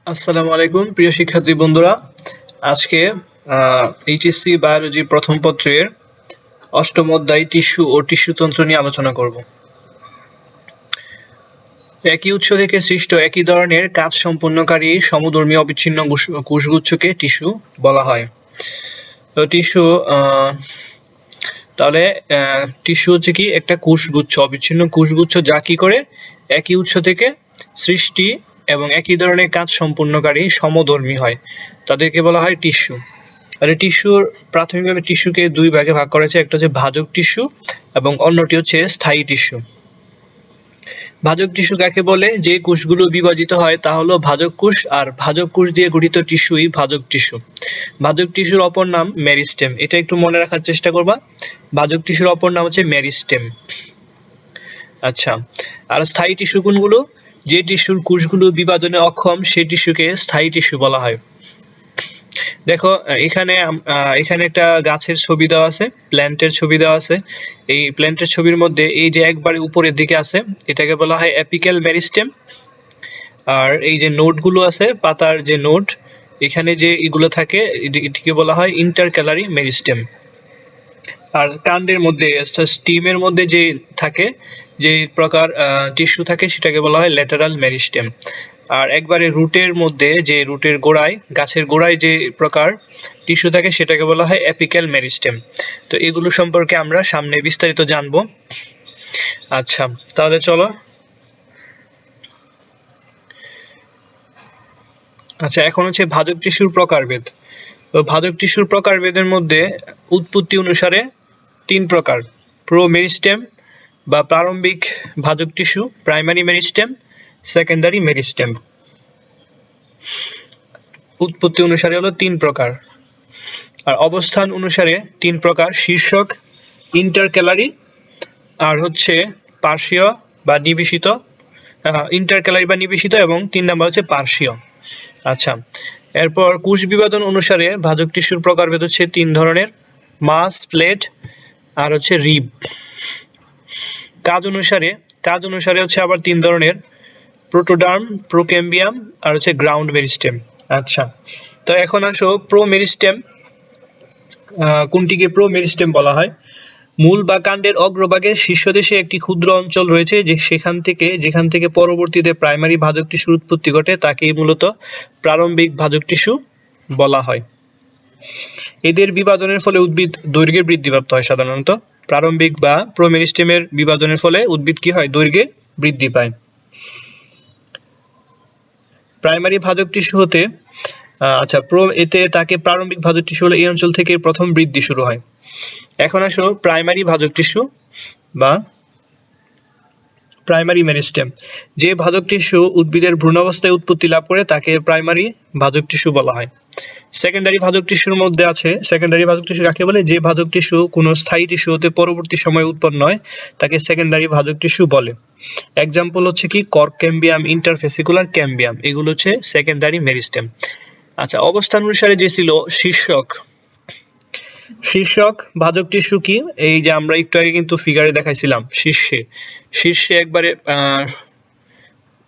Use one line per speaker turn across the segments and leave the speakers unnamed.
আসসালামু আলাইকুম প্রিয় শিক্ষার্থী বন্ধুরা। আজকে এইচএসসি বায়োলজি প্রথম পত্রের অষ্টম অধ্যায় টিস্যু ও টিস্যুতন্ত্র নিয়ে আলোচনা করব। একই উৎস থেকে সৃষ্ট একই ধরনের কাজ সম্পন্নকারী সমধর্মী অবিচ্ছিন্ন কোষগুচ্ছকে টিস্যু বলা হয়। তো টিস্যু তাহলে টিস্যু হচ্ছে কি একটা কোষগুচ্ছ, অবিচ্ছিন্ন কোষগুচ্ছ, যা কি করে একই উৎস থেকে সৃষ্টি এবং একই ধরনের কাজ সম্পূর্ণকারী সমধর্মী হয়, তাদেরকে বলা হয় টিস্যু। আর টিস্যুর প্রাথমিকভাবে টিস্যুকে দুই ভাগে ভাগ করা হয়েছে, একটা হচ্ছে ভাজক টিস্যু এবং অন্যটি হচ্ছে স্থায়ী টিস্যু। ভাজক টিস্যু কাকে বলে? যে কোষগুলো বিভাজিত হয় তা হলো ভাজক কোষ, আর ভাজক কোষ দিয়ে গঠিত টিস্যুই ভাজক টিস্যু। ভাজক টিস্যুর অপর নাম মেরিস্টেম, এটা একটু মনে রাখার চেষ্টা করবা। ভাজক টিস্যুর অপর নাম হচ্ছে মেরিস্টেম। আচ্ছা, আর স্থায়ী টিস্যু কোনগুলো? যে টিস্যুর কোষগুলো বিভাজনে অক্ষম সেই টিস্যুকে স্থায়ী টিস্যু বলা হয়। দেখো এখানে একটা গাছের ছবি দেওয়া আছে, প্ল্যান্টের ছবি দেওয়া আছে। এই প্ল্যান্টের ছবির মধ্যে এই যে একবারে উপরের দিকে আছে, এটাকে বলা হয় অ্যাপিক্যাল মেরিস্টেম। আর এই যে নোডগুলো আছে, পাতার যে নোড, এখানে যে এগুলো থাকে এটিকে বলা হয় ইন্টারক্যালারি মেরিস্টেম। আর কাণ্ডের মধ্যে স্টিমের মধ্যে যে থাকে, যে প্রকার টিস্যু থাকে, সেটাকে বলা হয় ল্যাটারাল মেরিস্টেম। আর একবারে রুটের মধ্যে, যে রুটের গোড়ায়, গাছের গোড়ায় যে প্রকার টিস্যু থাকে, সেটাকে বলা হয় অ্যাপিক্যাল মেরিস্টেম। তো এগুলো সম্পর্কে আমরা সামনে বিস্তারিত জানবো। আচ্ছা, তাহলে চলো। আচ্ছা, এখন হচ্ছে ভাজক টিস্যুর প্রকারভেদ। তো ভাজক টিস্যুর প্রকারভেদের মধ্যে উৎপত্তি অনুসারে তিন প্রকার: প্রো মেরিস্টেম বা প্রারম্ভিক ভাজক tissue, primary meristem, secondary meristem. উৎপত্তি অনুসারে হলো তিন প্রকার, আর অবস্থান অনুসারে তিন প্রকার: শীর্ষক, ইন্টারক্যালারি, আর হচ্ছে পার্শ্বীয় বা নিবেশিত। ইন্টারক্যালারি বা নিবেশিত, এবং তিন নাম্বার হচ্ছে পার্শ্বীয়। আচ্ছা, এরপর কোষ বিভাজন অনুসারে ভাজক টিস্যুর প্রকারভেদ হচ্ছে তিন ধরনের: মাস, প্লেট, আর হচ্ছে রিব। কাজ অনুসারে হচ্ছে আবার তিন ধরনের: প্রোটোডার্ম, প্রোক্যাম্বিয়াম, আর হচ্ছে গ্রাউন্ড মেরিস্টেম। আচ্ছা, তো এখন আসো প্রো মেরিস্টেম। কোনটিকে প্রো মেরিস্টেম বলা হয়? মূল বা কাণ্ডের অগ্রভাগের শীর্ষদেশে একটি ক্ষুদ্র অঞ্চল রয়েছে, যেখান থেকে পরবর্তীতে প্রাইমারি ভাজক টিস্যুর উৎপত্তি ঘটে, তাকেই মূলত প্রারম্ভিক ভাজক টিস্যু বলা হয়। এদের বিভাজনের ফলে উদ্ভিদ দৈর্ঘ্যে বৃদ্ধিপ্রাপ্ত হয়। সাধারণত প্রারম্ভিক বা প্রো মেরিস্টেমের বিভাজনের ফলে উদ্ভিদ কি হয়? দৈর্ঘ্যে বৃদ্ধি পায়। প্রাইমারি ভাজক টিস্যু হতে তাকে প্রারম্ভিক ভাজক টিস্যু হলে এই অঞ্চল থেকে প্রথম বৃদ্ধি শুরু হয়। এখন আসো প্রাইমারি ভাজক টিস্যু বা প্রাইমারি মেরিস্টেম। যে ভাজক টিস্যু উদ্ভিদের ভ্রূণাবস্থায় উৎপত্তি লাভ করে তাকে প্রাইমারি ভাজক টিস্যু বলা হয়। সেকেন্ডারি ভাজক টিস্যুর মধ্যে আছে, সেকেন্ডারি ভাজক টিস্যু কাকে বলে? যে ভাজক টিস্যু কোনো স্থায়ী টিস্যু হতে পরবর্তী সময়ে উৎপন্ন হয় তাকে সেকেন্ডারি ভাজক টিস্যু বলে। এক্সাম্পল হচ্ছে কি কর্ক ক্যাম্বিয়াম, ইন্টারফেসিকুলার ক্যাম্বিয়াম, এগুলো হচ্ছে সেকেন্ডারি মেরিস্টেম। আচ্ছা, অবস্থান অনুসারে যে ছিল শীর্ষক ভাজক টিস্যু কি? এই যে আমরা একটু আগে কিন্তু ফিগারে দেখাইছিলাম, শীর্ষে একবারে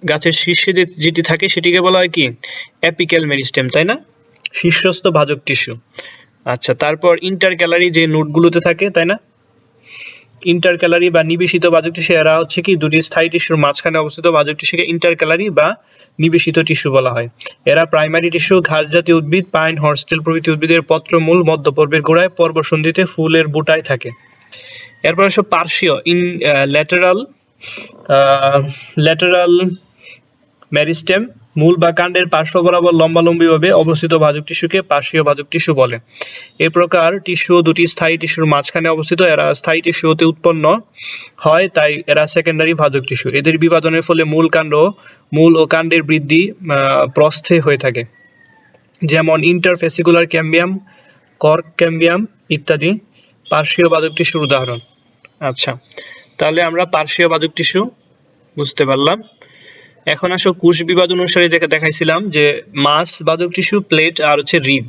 গাছের শীর্ষে যেটি থাকে সেটিকে বলা হয় কি? অ্যাপিক্যাল মেরিস্টেম, তাই না? শীর্ষস্থ ভাজক টিস্যু। আচ্ছা, তারপর ইন্টারক্যালারি যে নোডগুলোতে থাকে, তাই না? ইন্টারক্যালারি বা নিবেশিত ভাজক টিস্যু, এরা হচ্ছে কি দুটি স্থায়ী টিস্যুর মাঝখানে অবস্থিত ভাজক টিস্যুকে ইন্টারক্যালারি বা নিবেশিত টিস্যু বলা হয়। এরা প্রাইমারি টিস্যু, ঘাস জাতীয় উদ্ভিদ, পাইন, হর্সটেল প্রভৃতি উদ্ভিদের পত্রমূল, মধ্যপর্বের গোড়ায়, পর্বসন্ধিতে, ফুলের বুটায় থাকে। এরপর আসো পার্শ্বীয়, ল্যাটেরাল মেরিস্টেম। মূল বা কাণ্ডের পার্শ্ব বরাবর লম্বালম্বিভাবে অবস্থিত ভাজক টিস্যুকে পার্শ্বীয় ভাজক টিস্যু বলে। এ প্রকার টিস্যু দুটি স্থায়ী টিস্যুর মাঝখানে অবস্থিত। এরা স্থায়ী টিস্যু হতে উৎপন্ন হয়, তাই এরা সেকেন্ডারি ভাজক টিস্যু। এদের বিভাজনের ফলে মূল ও কাণ্ডের বৃদ্ধি প্রস্থে হয়ে থাকে, যেমন ইন্টারফেসিকুলার ক্যাম্বিয়াম, কর্ক ক্যাম্বিয়াম ইত্যাদি পার্শ্বীয় ভাজক টিস্যুর উদাহরণ। আচ্ছা, তাহলে আমরা পার্শ্বীয় ভাজক টিস্যু বুঝতে পারলাম। এখন আসো কোষ বিভাজন অনুসারে দেখাইছিলাম যে মাস ভাজক টিস্যু, প্লেট, আর হচ্ছে রিব।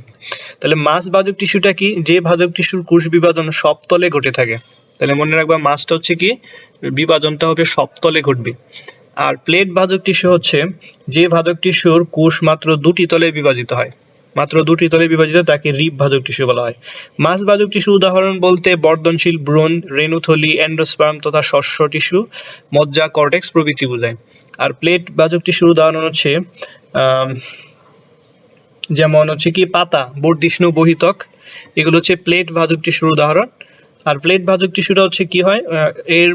তাহলে মাস ভাজক টিস্যুটা কি? যে ভাজক টিস্যুর কোষ বিভাজন সবতলে ঘটে থাকে। তাহলে মনে রাখবা, মাসটা হচ্ছে কি? বিভাজনটা হবে সবতলে ঘটবে। আর প্লেট ভাজক টিস্যু হচ্ছে যে ভাজক টিস্যুর কোষ মাত্র দুটি তলে বিভাজিত হয়, মাত্র দুটি তলে বিভাজিত, তাকে রিব ভাজক টিস্যু বলা হয়। মাছ ভাজক টিস্যু উদাহরণ বলতে বর্ধনশীল ভ্রূণ, রেণুথলি, এন্ডোস্পার্ম তথা শস্য টিস্যু, মজ্জা, কর্টেক্স প্রভৃতি বোঝায়। আর প্লেট ভাজক টিস্যুর উদাহরণ হচ্ছে যেমন হচ্ছে কি পাতা, বর্ধিষ্ণু, বহিতক, এগুলো হচ্ছে প্লেট ভাজক টিস্যুর উদাহরণ। আর প্লেট ভাজক টিস্যুটা হচ্ছে কি হয়, এর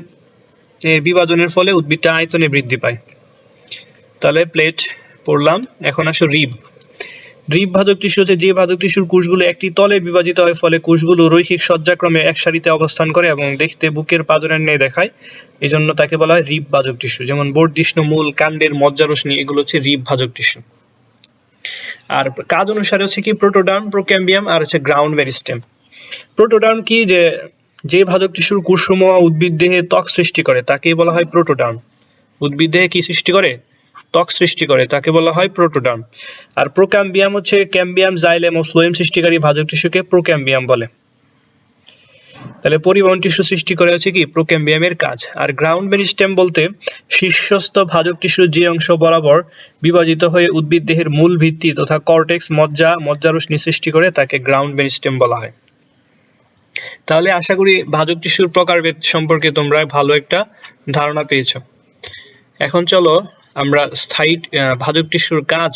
বিভাজনের ফলে উদ্ভিদটা আয়তনে বৃদ্ধি পায়। তাহলে প্লেট পড়লাম। এখন আসো রিব। রিব ভাজক টিস্যু হচ্ছে যে ভাজক টিস্যুর কোষগুলো একটি তলে বিভাজিত হয়, ফলে কোষগুলো রৈখিক সজ্জাক্রমে এক সারিতে অবস্থান করে এবং দেখতে বুকের পাঁজরের ন্যায় দেখায়, এই জন্য তাকে বলা হয় রিব ভাজক টিস্যু। যেমন বর্ধিষ্ণু, মূল, কাণ্ডের মজ্জারশ্মি, এগুলো হচ্ছে রিব ভাজক টিস্যু। আর কাজ অনুসারে হচ্ছে কি প্রোটোডার্ম, প্রোক্যাম্বিয়াম আর হচ্ছে গ্রাউন্ড মেরিস্টেম। প্রোটোডার্ম কি, যে ভাজক টিস্যুর কোষসমূহ উদ্ভিদ দেহে ত্বক সৃষ্টি করে তাকেই বলা হয় প্রোটোডার্ম। উদ্ভিদ দেহে কি সৃষ্টি করে? ত্বক সৃষ্টি করে, তাকে বলা হয় প্রোটোডার্ম। আর প্রোক্যাম্বিয়াম হচ্ছে ক্যাম্বিয়াম, জাইলেম ও ফ্লোয়েম সৃষ্টিকারী ভাজক টিস্যুকে প্রোক্যাম্বিয়াম বলে। তাহলে পরিবহন টিস্যু সৃষ্টি করে হচ্ছে কি প্রোক্যাম্বিয়ামের কাজ। আর গ্রাউন্ড মেরিস্টেম বলতে শীর্ষস্থ ভাজক টিস্যুর যে অংশ বরাবর বিভাজিত হয়ে উদ্ভিদ দেহের মূল ভিত্তি তথা কর্টেক্স, মজ্জারশ্মি সৃষ্টি করে, তাকে গ্রাউন্ড মেরিস্টেম বলা হয়। তাহলে আশা করি ভাজক টিস্যুর প্রকারভেদ সম্পর্কে তোমরা ভালো একটা ধারণা পেয়েছো। এখন চলো আমরা স্থায়ী ভাজক টিস্যুর কাজ,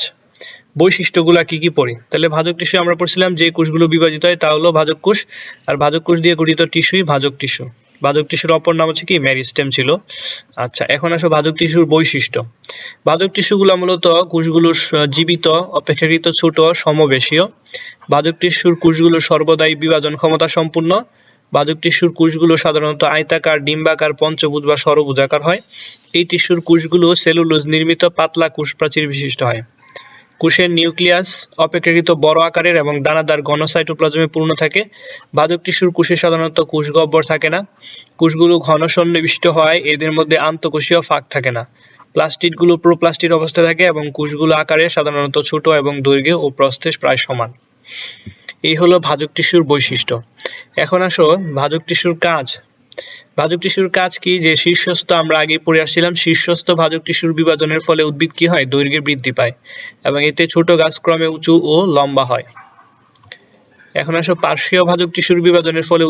বৈশিষ্ট্যগুলা কি কি পড়ি। তাহলে ভাজক টিস্যু আমরা পড়ছিলাম যে কোষগুলো বিভাজিত হয় তা হলো ভাজক কোষ, আর ভাজক কোষ দিয়ে গঠিত টিস্যুই ভাজক টিস্যু। ভাজক টিস্যুর অপর নাম হচ্ছে কি মেরিস্টেম ছিল। আচ্ছা, এখন আসো ভাজক টিস্যুর বৈশিষ্ট্য। ভাজক টিস্যুগুলো মূলত কোষগুলো জীবিত, অপেক্ষাকৃত ছোট, সমবেশীয়। ভাজক টিস্যুর কোষগুলো সর্বদাই বিভাজন ক্ষমতা সম্পূর্ণ। ভাজক টিস্যুর কোষগুলো সাধারণত আয়তাকার, ডিম্বাকার, পঞ্চভুজ বা ষড়ভুজাকার হয়। এই টিস্যুর কোষগুলো সেলুলোজ নির্মিত পাতলা কোষ প্রাচীর বিশিষ্ট হয়। কোষের নিউক্লিয়াস অপেক্ষাকৃত বড় আকারের এবং দানাদার ঘন সাইটোপ্লাজমে পূর্ণ থাকে। ভাজক টিস্যুর কোষে সাধারণত কোষগহ্বর থাকে না। কোষগুলো ঘন সন্নিবিষ্ট হয়, এদের মধ্যে আন্তঃকোষীয় ফাঁক থাকে না। প্লাস্টিডগুলো প্রোপ্লাস্টিড অবস্থায় থাকে এবং কোষগুলো আকারে সাধারণত ছোট এবং দৈর্ঘ্যে ও প্রস্থে প্রায় সমান। এই হলো ভাজক টিস্যুর বৈশিষ্ট্য। এখন আসো ভাজক টিস্যুর কাজ। ভাজক টিস্যুর কাজ কি, যে শীর্ষস্থ, আমরা আগে পড়ে আসছিলাম, শীর্ষস্থ ভাজক টিস্যুর বিভাজনের ফলে উদ্ভিদ কি হয়, দৈর্ঘ্যে বৃদ্ধি পায় এবং এতে ছোট গাছ ক্রমে উঁচু ও লম্বা হয়। এখন আসো পার্শ্বীয় ভাজক টিস্যুর বিভাজনের ফলে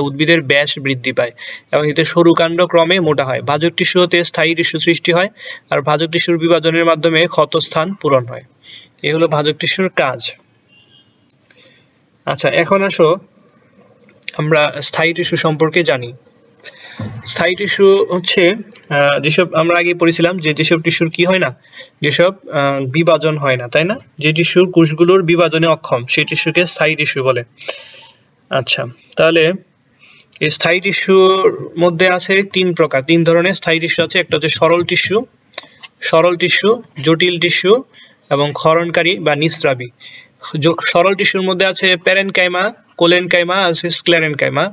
উদ্ভিদের ব্যাস বৃদ্ধি পায় এবং এতে সরু কাণ্ড ক্রমে মোটা হয়। ভাজক টিস্যু হতে স্থায়ী টিস্যু সৃষ্টি হয় আর ভাজক টিস্যুর বিভাজনের মাধ্যমে ক্ষত স্থান পূরণ হয়। এই হলো ভাজক টিস্যুর কাজ। আচ্ছা, এখন আসো আমরা স্থায়ী টিস্যু সম্পর্কে জানি। স্থায়ী টিস্যু হচ্ছে যেসব আমরা আগে পড়েছিলাম যে যেসব টিস্যুর কি হয় না, যেসব বিভাজন হয় না, তাই না, যে টিস্যুর কোষগুলোর বিভাজনে অক্ষম, সেই টিস্যুকে স্থায়ী টিস্যু বলে। আচ্ছা, তাহলে এই স্থায়ী টিস্যুর মধ্যে আছে তিন ধরনের স্থায়ী টিস্যু আছে। একটা হচ্ছে সরল টিস্যু, জটিল টিস্যু এবং ক্ষরণকারী বা নিঃস্রাবী। সরল টিস্যুর মধ্যে আছে প্যারেনকাইমা, কোলেনকাইমা, আছে স্ক্লেরেনকাইমা।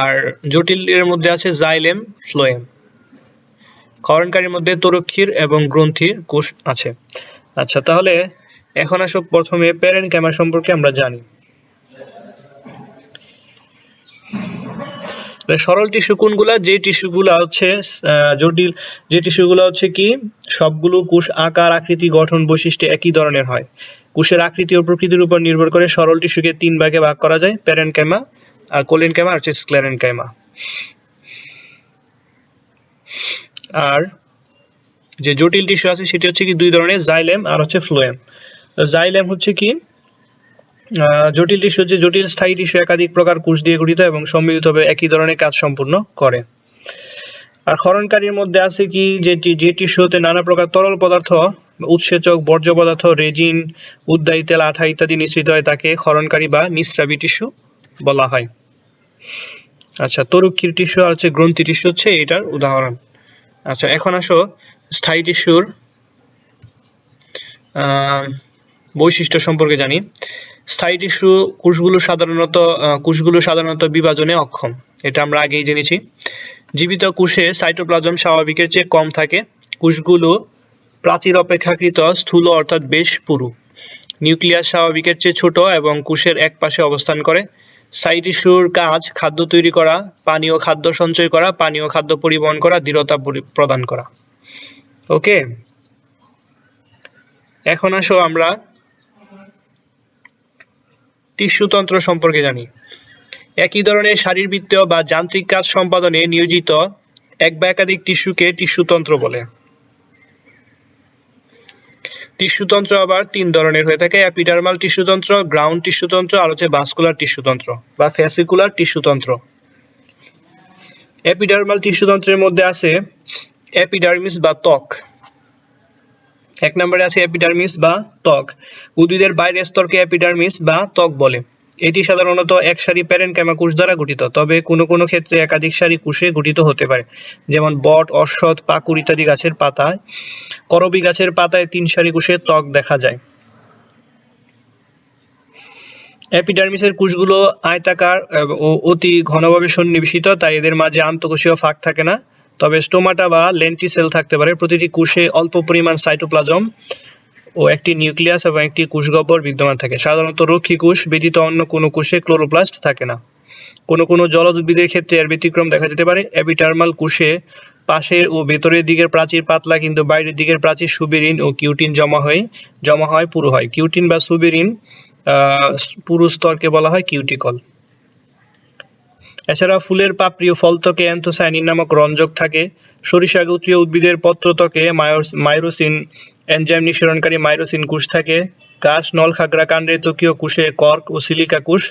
আর জটিলের মধ্যে আছে জাইলেম, ফ্লোয়েম। ক্ষরণকারীর মধ্যে তরুক্ষীর এবং গ্রন্থির কোষ আছে। আচ্ছা, তাহলে এখন আসো প্রথমে প্যারেনকাইমা সম্পর্কে আমরা জানি। সরল টিস্যু কোনগুলা, যে টিস্যুগুলা হচ্ছে জটিল, যে টিস্যুগুলা হচ্ছে কি সবগুলো কোষ আকার, আকৃতি, গঠন, বৈশিষ্ট্য একই ধরনের হয়। কোষের আকৃতি ও প্রকৃতির উপর নির্ভর করে সরল টিস্যুকে 3 ভাগে ভাগ করা যায়: প্যারেনকাইমা, আর কোলেনকাইমা আর স্ক্লেরেনকাইমা। আর যে জটিল টিস্যু আছে সেটি হচ্ছে কি 2 ধরনের, জাইলেম আর হচ্ছে ফ্লোয়েম। জাইলেম হচ্ছে কি জটিল টিস্যু, হচ্ছে জটিল স্থায়ী টিস্যু একাধিক প্রকার কোষ দিয়ে গঠিত এবং সম্মিলিতভাবে একই ধরনের কাজ সম্পূর্ণ করে। আর ক্ষরণকারীর মধ্যে আছে কি যে টিস্যুতে নানা প্রকার তরল পদার্থ, উৎসেচক, বর্জ্য পদার্থ, রেজিন, উদ্বায়ী তেল, আঠা ইত্যাদি নিঃসৃত হয়, তাকে ক্ষরণকারী বা নিঃস্রাবী টিস্যু বলা হয়। আচ্ছা, তরুক্ষীর টিস্যু আর হচ্ছে গ্রন্থি টিস্যু হচ্ছে এটার উদাহরণ। আচ্ছা, এখন আসো স্থায়ী টিস্যুর বৈশিষ্ট্য সম্পর্কে জানি। স্থায়ী টিস্যু কোষগুলো সাধারণত বিভাজনে অক্ষম, এটা আমরা আগেই জেনেছি। জীবিত কোষে সাইটোপ্লাজম স্বাভাবিকের চেয়ে কম থাকে। কোষগুলো প্রাচীর অপেক্ষাকৃত স্থূল অর্থাৎ বেশ পুরু। নিউক্লিয়াস স্বাভাবিকের চেয়ে ছোট এবং কোষের এক পাশে অবস্থান করে। স্থায়ী টিস্যুর কাজ খাদ্য তৈরি করা, পানীয় খাদ্য সঞ্চয় করা, পানীয় খাদ্য পরিবহন করা, দৃঢ়তা প্রদান করা। ওকে, এখন আসো আমরা টিস্যুতন্ত্র সম্পর্কে জানি। একই ধরনের শারীরবৃত্তীয় বা যান্ত্রিক কাজ সম্পাদনে নিয়োজিত এক বা একাধিক টিস্যুকে টিস্যুতন্ত্র বলে। টিস্যুতন্ত্র আবার তিন ধরনের হয়ে থাকে: এপিডার্মাল টিস্যুতন্ত্র, গ্রাউন্ড টিস্যুতন্ত্র, আর হচ্ছে ভাস্কুলার টিস্যুতন্ত্র বা ফ্যাসিকুলার টিস্যুতন্ত্র। এপিডার্মাল টিস্যুতন্ত্রের মধ্যে আছে এপিডার্মিস বা ত্বক। এক নম্বরে আছে এপিডার্মিস বা ত্বক। উদ্ভিদের বাইরের স্তরকে এপিডার্মিস বা ত্বক বলে। এটি সাধারণত এক সারি প্যারেনকাইমা কোষ দ্বারা গঠিত, তবে কোনো কোনো ক্ষেত্রে একাধিক সারি কোষে গঠিত হতে পারে, যেমন বট, অশ্বত্থ, পাকুড় ইত্যাদি গাছের পাতায়। করবী গাছের পাতায় 3 সারি কোষের ত্বক দেখা যায়। এপিডার্মিসের কোষগুলো আয়তাকার ও অতি ঘনভাবে সন্নিবেশিত, তাই এদের মাঝে আন্তঃকোষীয় ফাঁক থাকে না। তবে স্টোমাটা বা লেন্টিসেল থাকতে পারে। প্রতিটি কোষে অল্প পরিমাণ সাইটোপ্লাজম ও একটি নিউক্লিয়াস এবং একটি কোষগহ্বর বিদ্যমান থাকে। সাধারণত রক্ষী কোষ ব্যতীত অন্য কোনো কোষে ক্লোরোপ্লাস্ট থাকে না। কোনো কোনো জলজ উদ্ভিদের ক্ষেত্রে এর ব্যতিক্রম দেখা যেতে পারে। এপিডার্মাল কোষে পাশের ও ভেতরের দিকের প্রাচীর পাতলা, কিন্তু বাইরের দিকের প্রাচীর সুবেরিন ও কিউটিন জমা হয় পুরু হয়। কিউটিন বা সুবেরিন পুরু স্তরকে বলা হয় কিউটিকল। এছাড়া ফুলের পাপড়ি ও ফলত্বকে অ্যান্থোসায়ানিন নামক রঞ্জক থাকে। সরিষা গোত্রীয় উদ্ভিদের পত্রত্বকে মাইরোসিন এনজাইম নিঃসরণকারী মাইরোসিন কোষ থাকে। গাছ, নলখাগড়া কাণ্ডের ত্বকীয় কোষে কর্ক ও সিলিকা কোষ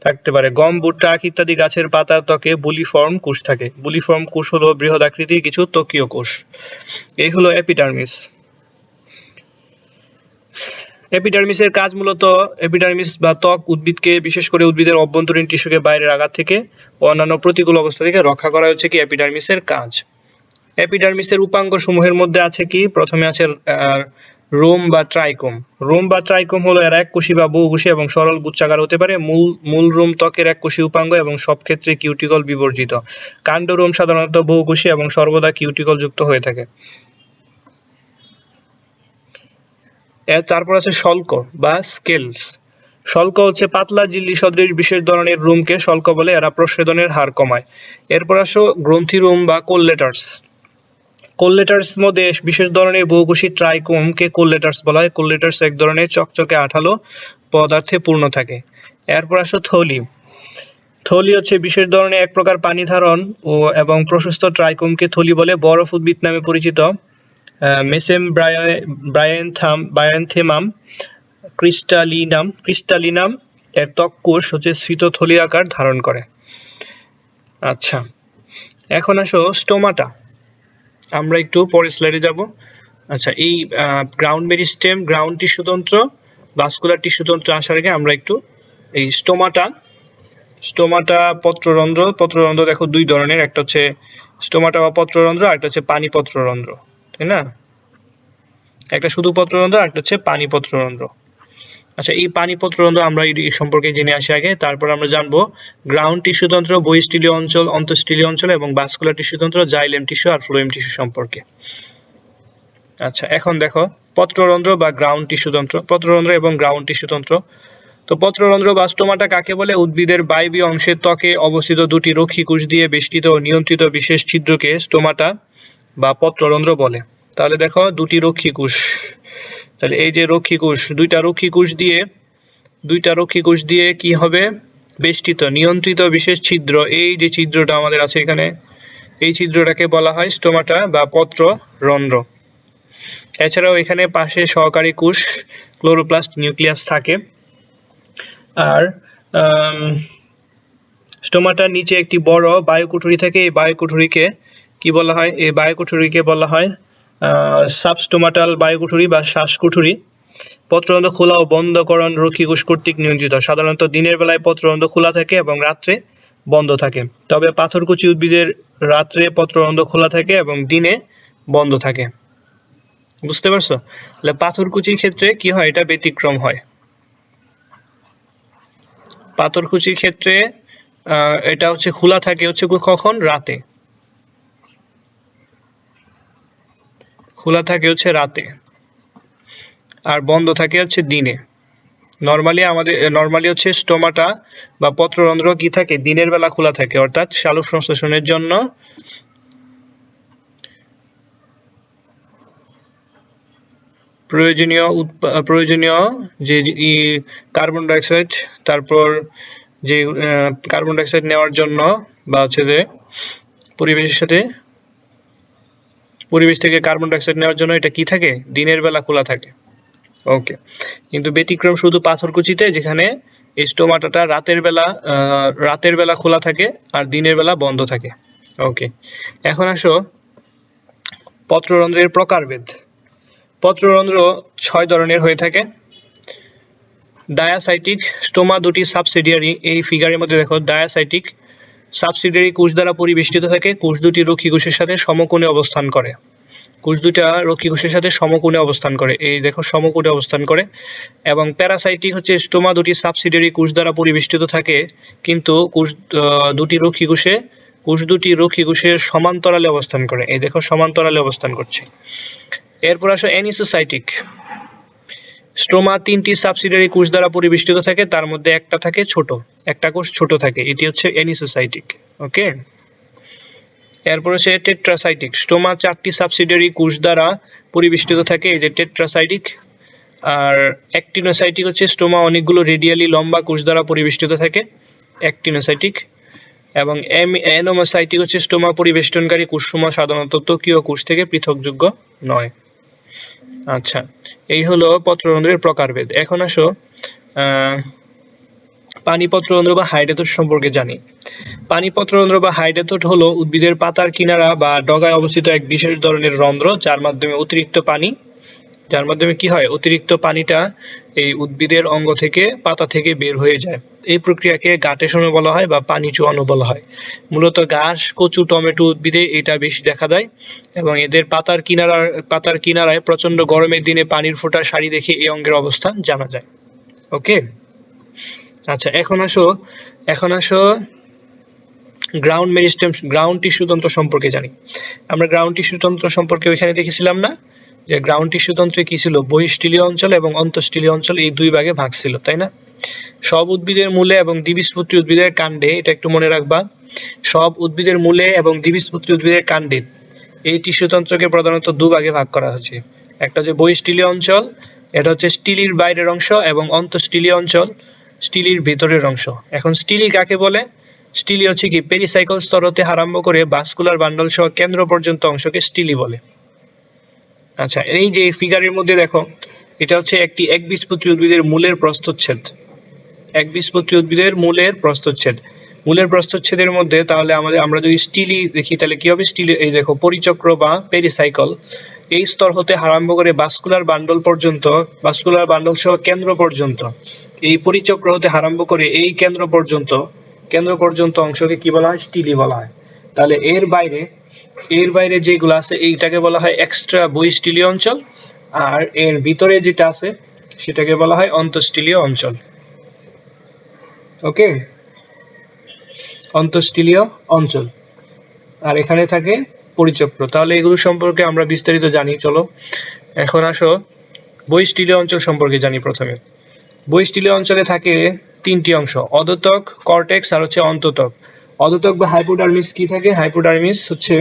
থাকতে পারে। গম, ভুট্টা, আখ ইত্যাদি গাছের পাতার ত্বকে বুলিফর্ম কোষ থাকে। বুলিফর্ম কোষ হলো বৃহদাকৃতির কিছু ত্বকীয় কোষ। এই হলো এপিডার্মিস। এপিডার্মিসের কাজ মূলত এপিডার্মিস বা ত্বক উদ্ভিদকে, বিশেষ করে উদ্ভিদের অভ্যন্তরীণ টিস্যুকে বাইরের আঘাত থেকে ও অন্যান্য প্রতিকূল অবস্থা থেকে রক্ষা করা হচ্ছে কি এপিডার্মিসের কাজ। এপিডার্মিসের উপাঙ্গ সমূহের মধ্যে আছে কি? প্রথমে আছে রোম বা ট্রাইকোম। রোম বা ট্রাইকোম হলো এরা এককোষী বা বহুকোষী এবং সরল গুচ্ছাকার হতে পারে। মূল রোম ত্বকের এককোষী উপাঙ্গ এবং সব ক্ষেত্রে কিউটিকল বিবর্জিত। কাণ্ড রোম সাধারণত বহুকোষী এবং সর্বদা কিউটিকল যুক্ত হয়ে থাকে। তারপর আছে শল্ক বা স্কেলস। শল্ক হচ্ছে পাতলা ঝিল্লি সদৃশ বিশেষ ধরনের রোমকে শল্ক বলে। এরা প্রস্বেদনের হার কমায়। এরপর আসো গ্রন্থি রোম বা কোললেটার্স। কোললেটার্স মধ্যে বিশেষ ধরনের বহুকোষী ট্রাইকোমকে কোললেটার্স বলা হয়। কোললেটার্স এক ধরনের চকচকে আঠালো পদার্থে পূর্ণ থাকে। এরপর আসো থলি। থলি হচ্ছে বিশেষ ধরনের এক প্রকার পানি ধারণ এবং প্রশস্ত ট্রাইকোমকে থলি বলে। বরফ উদ্ভিদ নামে পরিচিত মেসেম ব্রায়ান্থেমাম ক্রিস্টালিনাম এর ত্বক কোষ হচ্ছে স্ফীত থলি আকার ধারণ করে। আচ্ছা, এখন আসো স্টোমাটা। আমরা একটু পরের স্লাইডে যাব। আচ্ছা, এই গ্রাউন্ড মেরিস্টেম, গ্রাউন্ড টিস্যুতন্ত্র, ভাস্কুলার টিস্যুতন্ত্র আসার আগে আমরা একটু এই স্টোমাটা পত্ররন্ধ্র দেখো দুই ধরনের, একটা হচ্ছে স্টোমাটা বা পত্ররন্ধ্র, আর একটা হচ্ছে পানি পত্ররন্ধ্র, তাই না? একটা শুধু পত্ররন্ধ্র আর একটা হচ্ছে পানি পত্ররন্ধ্র। আচ্ছা, এই পানি পত্ররন্ধ্র আমরা এই সম্পর্কে জেনে আসি আগে, তারপর আমরা জানবো গ্রাউন্ড টিস্যুতন্ত্র, বহিঃস্থলীয় অঞ্চল, অন্তঃস্থলীয় অঞ্চল এবং ভাস্কুলার টিস্যুতন্ত্র, জাইলেম টিস্যু আর ফ্লোয়েম টিস্যু সম্পর্কে। আচ্ছা, এখন দেখো পত্ররন্ধ্র বা গ্রাউন্ড টিস্যুতন্ত্র, পত্ররন্ধ্র এবং গ্রাউন্ড টিস্যুতন্ত্র। তো পত্ররন্ধ্র বা স্টোমাটা কাকে বলে? উদ্ভিদের বায়বীয় অংশের ত্বকে অবস্থিত দুটি রক্ষী কোষ দিয়ে বেষ্টিত ও নিয়ন্ত্রিত বিশেষ ছিদ্রকে স্টোমাটা বা পত্ররন্ধ্র বলে। তাহলে দেখো দুটি রক্ষী কোষ, তাহলে এই যে রক্ষী কোষ, দুইটা রক্ষী কোষ দিয়ে কি হবে? বেষ্টিত, নিয়ন্ত্রিত বিশেষ ছিদ্র। এই যে ছিদ্রটা আমাদের আছে এখানে, এই ছিদ্রটাকে বলা হয় স্টোমাটা বা পত্ররন্ধ্র। এছাড়াও এখানে পাশে সহকারী কোষ ক্লোরোপ্লাস্ট নিউক্লিয়াস থাকে। আর স্টোমাটার নিচে একটি বড় বায়ুকুঠুরি থাকে। এই বায়ুকুঠুরিকে কি বলা হয়? এই বায়ুকুঠুরিকে বলা হয় সাবস্টোমাটাল বায়ুকুঠুরি বা শ্বাসকুঠুরি। পত্ররন্ধ্র খোলা ও বন্ধকরণ রক্ষী কোষ কর্তৃক নিয়ন্ত্রিত। সাধারণত দিনের বেলায় পত্ররন্ধ্র খোলা থাকে এবং রাত্রে বন্ধ থাকে। তবে পাথরকুচি উদ্ভিদের রাত্রে পত্ররন্ধ্র খোলা থাকে এবং দিনে বন্ধ থাকে। বুঝতে পারছো? তাহলে পাথরকুচির ক্ষেত্রে কি হয়? এটা ব্যতিক্রম হয়। পাথরকুচির ক্ষেত্রে এটা হচ্ছে খোলা থাকে হচ্ছে কখন? রাতে। খোলা থাকে হচ্ছে রাতে আর বন্ধ থাকে হচ্ছে দিনে। নরমালি হচ্ছে স্টোমাটা বা পত্ররন্ধ্র কি থাকে? দিনের বেলা খোলা থাকে, অর্থাৎ সালোক সংশ্লেষণের জন্য প্রয়োজনীয় যে কার্বন ডাইঅক্সাইড, তারপর যে কার্বন ডাইঅক্সাইড নেওয়ার জন্য বা হচ্ছে যে পরিবেশ থেকে কার্বন ডাইঅক্সাইড নেওয়ার জন্য এটা কি থাকে, দিনের বেলা খোলা থাকে। ওকে, কিন্তু ব্যতিক্রম শুধু পাথরকুচিতে, যেখানে স্টোমাটাটা রাতের বেলা খোলা থাকে আর দিনের বেলা বন্ধ থাকে। ওকে, এখন আসো পত্ররন্ধ্রের প্রকারভেদ। পত্ররন্ধ্র 6 ধরনের হয়ে থাকে। ডায়াসাইটিক স্টোমা দুটি সাবসিডিয়ারি, এই ফিগারের মধ্যে দেখো ডায়াসাইটিক সাবসিডিয়ারি কোষ দ্বারা পরিবেষ্টিত থাকে। কোষ দুটি রক্ষী কোষের সাথে সমকোণে অবস্থান করে। কোষ দুটা রক্ষী কোষের সাথে সমকোণে অবস্থান করে, এই দেখো সমকোণে অবস্থান করে। এবং প্যারাসাইটিক হচ্ছে স্টোমা দুটি সাবসিডিয়ারি কোষ দ্বারা পরিবেষ্টিত থাকে, কিন্তু কোষ দুটি রক্ষী কোষের সমান্তরালে অবস্থান করে, এই দেখো সমান্তরালে অবস্থান করছে। এরপর আসো অ্যানিসোসাইটিক। স্ট্রোমা 3টি সাবসিডিয়ারি কোষ দ্বারা পরিবেষ্টিত থাকে, তার মধ্যে একটা কোষ ছোট থাকে, এটি হচ্ছে অ্যানিসোসাইটিক। ওকে, এরপর হচ্ছে টেট্রাসাইটিক। স্ট্রোমা 4টি সাবসিডিয়ারি কোষ দ্বারা পরিবেষ্টিত থাকে, এই যে টেট্রাসাইটিক। আর অ্যাক্টিনোসাইটিক হচ্ছে স্ট্রোমা অনেকগুলো রেডিয়ালি লম্বা কোষ দ্বারা পরিবেষ্টিত থাকে, অ্যাক্টিনোসাইটিক। এবং অ্যানোমোসাইটিক হচ্ছে স্টোমা পরিবেষ্টনকারী কোষসমূহ সাধারণত ত্বকীয় কোষ থেকে পৃথকযোগ্য নয়। আচ্ছা, এই হলো পত্ররন্ধ্রের প্রকারভেদ। এখন আসো পানিপত্ররন্ধ্র বা হাইড্যাথোড সম্পর্কে জানি। পানিপত্ররন্ধ্র বা হাইড্যাথোড হলো উদ্ভিদের পাতার কিনারা বা ডগায় অবস্থিত এক বিশেষ ধরনের রন্ধ্র, যার মাধ্যমে কি হয়, অতিরিক্ত পানিটা এই উদ্ভিদের অঙ্গ থেকে পাতা থেকে বের হয়ে যায়। এই প্রক্রিয়াকে গাটেশন বলা হয় বা পানি চুয়ানো বলা হয়। মূলত ঘাস, কচু, টমেটো উদ্ভিদে এটা বেশি দেখা যায়, এবং এদের পাতার কিনারায় প্রচন্ড গরমের দিনে পানির ফোঁটা সারি দেখে এই অঙ্গের অবস্থান জানা যায়। ওকে, আচ্ছা, এখন আসো গ্রাউন্ড টিস্যু তন্ত্র সম্পর্কে জানি। আমরা গ্রাউন্ড টিস্যু তন্ত্র সম্পর্কে ওইখানে দেখেছিলাম না, যে গ্রাউন্ড টিস্যু তন্ত্রে কি ছিল, বহিঃস্থলীয় অঞ্চল এবং অন্তঃস্থলীয় অঞ্চল, এই দুই ভাগে ভাগ ছিল, তাই না? সব উদ্ভিদের মূলে এবং দ্বিবীজপত্রী উদ্ভিদের কাণ্ডে, এটা একটু মনে রাখবা, সব উদ্ভিদের মূলে এবং দ্বিবীজপত্রী উদ্ভিদের কাণ্ডে এই টিস্যু তন্ত্রকে প্রধানত দুভাগে ভাগ করা হয়েছে। একটা হচ্ছে বহিঃস্থলীয় অঞ্চল, এটা হচ্ছে স্টিলির বাইরের অংশ, এবং অন্তঃস্থলীয় অঞ্চল স্টিলির ভেতরের অংশ। এখন স্টিলি কাকে বলে? স্টিলি হচ্ছে কি, পেরিসাইকেল স্তর হতে আরম্ভ করে ভাস্কুলার বান্ডল সহ কেন্দ্র পর্যন্ত অংশকে স্টিলি বলে। আচ্ছা, এই যে ফিগারের মধ্যে দেখো, এটা হচ্ছে একটি একবীজপত্রী উদ্ভিদের মূলের প্রস্থচ্ছেদ। একবীজপত্রী উদ্ভিদের মূলের প্রস্থচ্ছেদের মধ্যে, তাহলে আমরা যদি স্টিলি দেখি তাহলে কি হবে? স্টিলি, এই দেখো, পরিচক্র বা পেরিসাইকেল এই স্তর হতে আরম্ভ করে ভাস্কুলার বান্ডল সহ কেন্দ্র পর্যন্ত, এই পরিচক্র হতে আরম্ভ করে এই কেন্দ্র পর্যন্ত অংশকে কি বলা হয়? স্টিলি বলা হয়। তাহলে এর বাইরে যেগুলো আছে এইটাকে বলা হয় এক্সট্রা বহিঃস্থলীয় অঞ্চল, আর এর ভিতরে যেটা আছে সেটাকে বলা হয় অন্তঃস্থলীয় অঞ্চল। ওকে, অন্তঃস্থলীয় অঞ্চল, আর এখানে থাকে পরিচক্র। তাহলে এগুলো সম্পর্কে আমরা বিস্তারিত জানি। চলো এখন আসো বহিঃস্থলীয় অঞ্চল সম্পর্কে জানি। প্রথমে বহিঃস্থলীয় অঞ্চলে থাকে 3টি অংশ, অধোতক, কর্টেক্স আর হচ্ছে অন্ততক। অধোতক বা হাইপোডার্মিস কি থাকে? হাইপোডার্মিস হচ্ছে